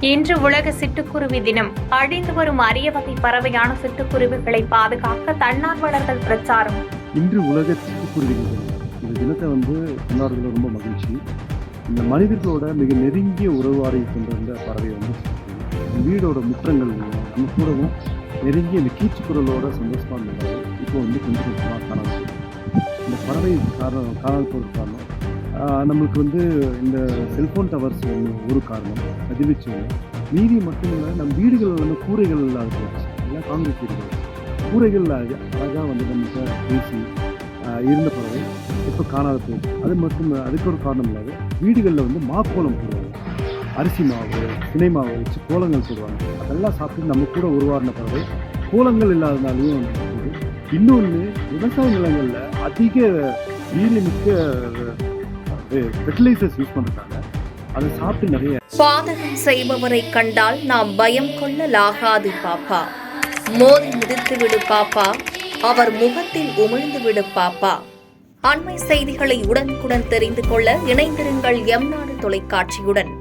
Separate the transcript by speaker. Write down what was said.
Speaker 1: இன்று உலக சிட்டுக்குருவி தினம். அழிந்து வரும் அரிய வகை பறவையான சிட்டுக்குருவிகளை பாதுகாக்க தன்னார்வலர்கள் பிரச்சாரம்.
Speaker 2: இன்று உலக சிட்டுக்குருவி தினம். இந்த தினத்தை கொண்டாடுறதுல ரொம்ப மகிழ்ச்சி. இந்த மனிதர்களோட மிக நெருங்கிய உறவாடி கொண்டிருந்த பறவை வீடோட முற்றங்கள் நம்ம கூடவும் நெருங்கிய இந்த கீச்சு குரலோட சந்தோஷமா இருந்தாங்க. இப்போ கொஞ்சம் கொஞ்சமாக காணாது. இந்த பறவை காணாது போகிற காரணம் நம்மளுக்கு இந்த செல்ஃபோன் டவர்ஸ் ஒரு காரணம், கதிர்வீச்சு. மீதி மட்டும் இல்லை, நம்ம வீடுகள் கூரைகள் இல்லாத போச்சு. எல்லாம் காங்கிரீட் வீடுகள், கூரைகள் அழகாக நம்மகிட்ட பேசி இருந்த பறவை இப்போ காணாத போகுது. அது மட்டும் அதுக்கு ஒரு காரணம் இல்லாத வீடுகளில் மாக்கோலம் போடுவாங்க. அரிசி மாவு, திணை மாவு வச்சு கோலங்கள் போடுவாங்க. அதெல்லாம் சாப்பிட்டு நம்ம கூட உருவாடின பறவை கோலங்கள் இல்லாதனாலையும் இன்னொன்று, விவசாய நிலங்களில் அதிக வீரியமிக்க ஃபெர்டிலைசர்ஸ் யூஸ் பண்ணுறாங்க. அதை சாப்பிட்டு நிறைய
Speaker 1: பாதகம் செய்பவரை கண்டால் நாம் பயம் கொள்ளலாகாது பாப்பா. மோதி மிதித்து விடு பாப்பா, அவர் முகத்தில் உமிழ்ந்து விடு பாப்பா. அண்மை செய்திகளை உடனுக்குடன் தெரிந்து கொள்ள இணைந்திருங்கள் எம் நாடு தொலைக்காட்சியுடன்.